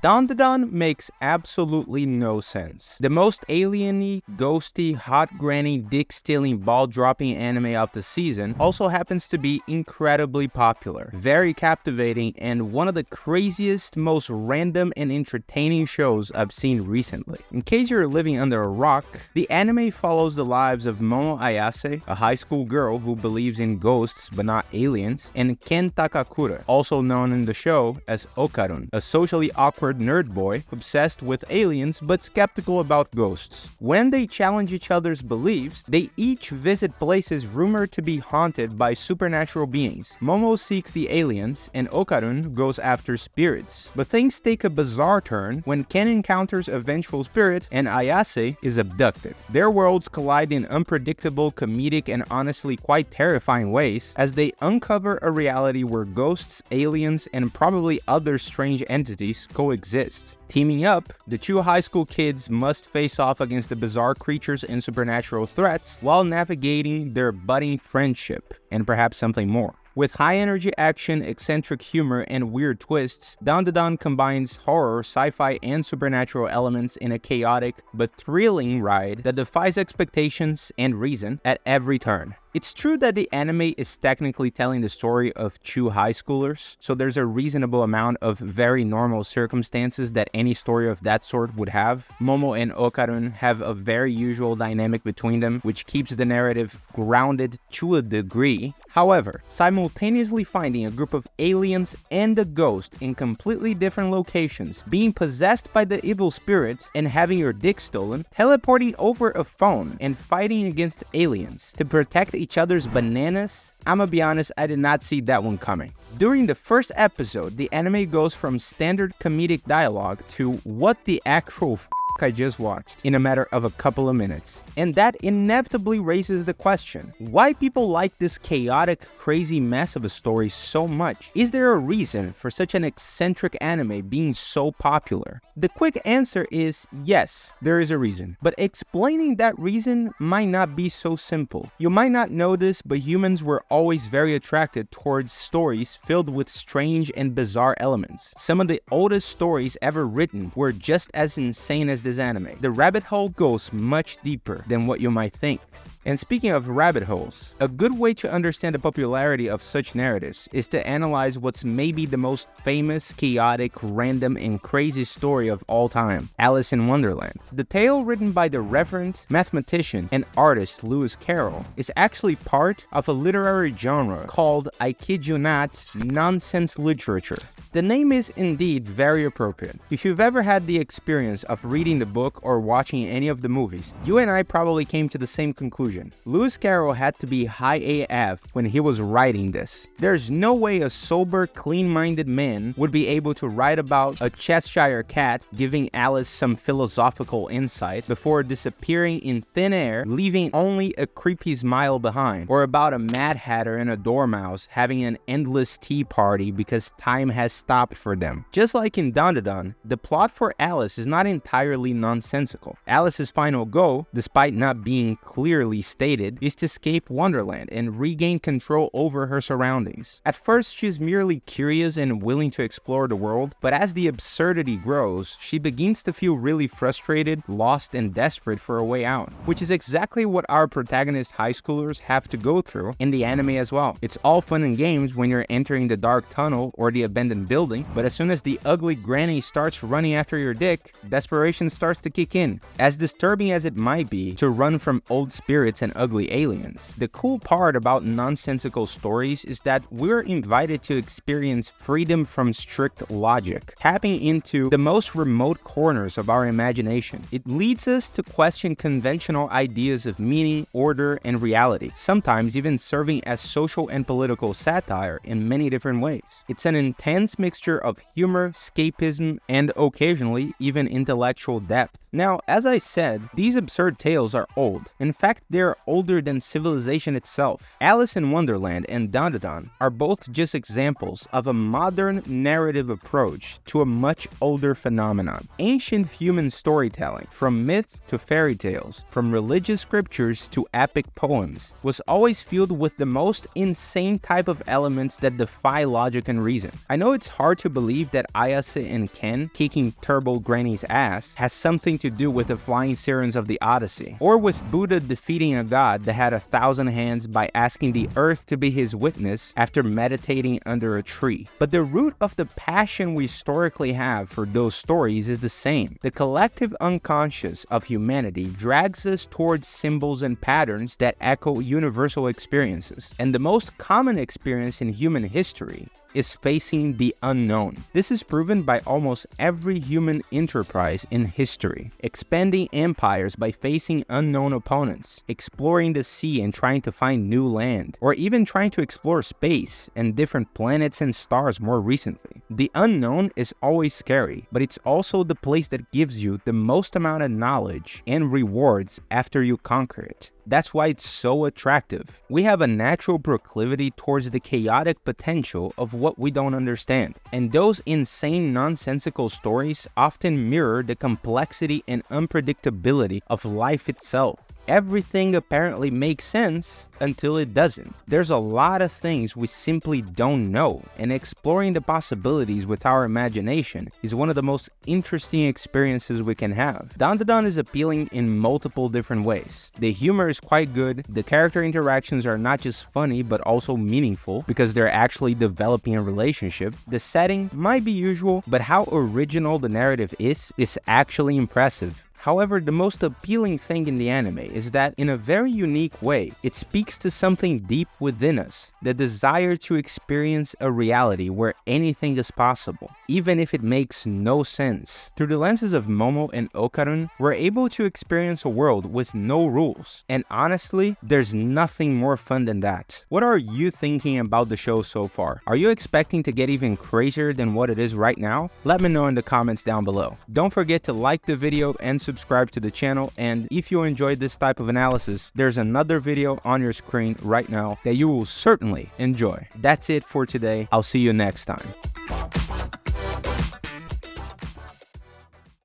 Dandadan makes absolutely no sense. The most alien-y, ghosty, hot granny, dick-stealing, ball-dropping anime of the season also happens to be incredibly popular, very captivating, and one of the craziest, most random and entertaining shows I've seen recently. In case you're living under a rock, the anime follows the lives of Momo Ayase, a high school girl who believes in ghosts but not aliens, and Ken Takakura, also known in the show as Okarun, a socially awkward nerd boy obsessed with aliens but skeptical about ghosts. When they challenge each other's beliefs, they each visit places rumored to be haunted by supernatural beings. Momo seeks the aliens and Okarun goes after spirits. But things take a bizarre turn when Ken encounters a vengeful spirit and Ayase is abducted. Their worlds collide in unpredictable, comedic, and honestly quite terrifying ways as they uncover a reality where ghosts, aliens, and probably other strange entities coexist. Teaming up, the two high school kids must face off against the bizarre creatures and supernatural threats while navigating their budding friendship, and perhaps something more. With high-energy action, eccentric humor, and weird twists, Dandadan combines horror, sci-fi, and supernatural elements in a chaotic but thrilling ride that defies expectations and reason at every turn. It's true that the anime is technically telling the story of two high schoolers, so there's a reasonable amount of very normal circumstances that any story of that sort would have. Momo and Okarun have a very usual dynamic between them, which keeps the narrative grounded to a degree. However, simultaneously finding a group of aliens and a ghost in completely different locations, being possessed by the evil spirit and having your dick stolen, teleporting over a phone, and fighting against aliens to protect each other's bananas, I'ma be honest, I did not see that one coming. During the first episode, the anime goes from standard comedic dialogue to what the actual I just watched in a matter of a couple of minutes. And that inevitably raises the question, why people like this chaotic, crazy mess of a story so much? Is there a reason for such an eccentric anime being so popular? The quick answer is yes, there is a reason. But explaining that reason might not be so simple. You might not know this, but humans were always very attracted towards stories filled with strange and bizarre elements. Some of the oldest stories ever written were just as insane as this anime. The rabbit hole goes much deeper than what you might think. And speaking of rabbit holes, a good way to understand the popularity of such narratives is to analyze what's maybe the most famous, chaotic, random, and crazy story of all time, Alice in Wonderland. The tale, written by the reverend mathematician and artist Lewis Carroll, is actually part of a literary genre called, I kid you not, nonsense literature. The name is indeed very appropriate. If you've ever had the experience of reading the book or watching any of the movies, you and I probably came to the same conclusion. Lewis Carroll had to be high AF when he was writing this. There's no way a sober, clean-minded man would be able to write about a Cheshire cat giving Alice some philosophical insight before disappearing in thin air, leaving only a creepy smile behind, or about a Mad Hatter and a Dormouse having an endless tea party because time has stopped for them. Just like in Dandadan, the plot for Alice is not entirely nonsensical. Alice's final goal, despite not being clearly stated, is to escape Wonderland and regain control over her surroundings. At first, she's merely curious and willing to explore the world, but as the absurdity grows, she begins to feel really frustrated, lost, and desperate for a way out, which is exactly what our protagonist high schoolers have to go through in the anime as well. It's all fun and games when you're entering the dark tunnel or the abandoned building, but as soon as the ugly granny starts running after your dick, desperation starts to kick in. As disturbing as it might be to run from old spirits and ugly aliens, the cool part about nonsensical stories is that we're invited to experience freedom from strict logic, tapping into the most remote corners of our imagination. It leads us to question conventional ideas of meaning, order, and reality, sometimes even serving as social and political satire in many different ways. It's an intense mixture of humor, escapism, and occasionally even intellectual depth. Now, as I said, these absurd tales are old. In fact, they are older than civilization itself. Alice in Wonderland and Dandadan are both just examples of a modern narrative approach to a much older phenomenon. Ancient human storytelling, from myths to fairy tales, from religious scriptures to epic poems, was always filled with the most insane type of elements that defy logic and reason. I know it's hard to believe that Ayase and Ken kicking Turbo Granny's ass has something to do with the flying sirens of the Odyssey, or with Buddha defeating a god that had 1,000 hands by asking the earth to be his witness after meditating under a tree. But the root of the passion we historically have for those stories is the same. The collective unconscious of humanity drags us towards symbols and patterns that echo universal experiences. And the most common experience in human history is facing the unknown. This is proven by almost every human enterprise in history. Expanding empires by facing unknown opponents, exploring the sea and trying to find new land, or even trying to explore space and different planets and stars more recently. The unknown is always scary, but it's also the place that gives you the most amount of knowledge and rewards after you conquer it. That's why it's so attractive. We have a natural proclivity towards the chaotic potential of what we don't understand, and those insane nonsensical stories often mirror the complexity and unpredictability of life itself. Everything apparently makes sense until it doesn't. There's a lot of things we simply don't know, and exploring the possibilities with our imagination is one of the most interesting experiences we can have. Dandadan is appealing in multiple different ways. The humor is quite good, the character interactions are not just funny but also meaningful because they're actually developing a relationship. The setting might be usual, but how original the narrative is actually impressive. However, the most appealing thing in the anime is that, in a very unique way, it speaks to something deep within us, the desire to experience a reality where anything is possible, even if it makes no sense. Through the lenses of Momo and Okarun, we're able to experience a world with no rules, and honestly, there's nothing more fun than that. What are you thinking about the show so far? Are you expecting to get even crazier than what it is right now? Let me know in the comments down below. Don't forget to like the video and subscribe to the channel, and if you enjoyed this type of analysis, there's another video on your screen right now that you will certainly enjoy. That's it for today. I'll see you next time.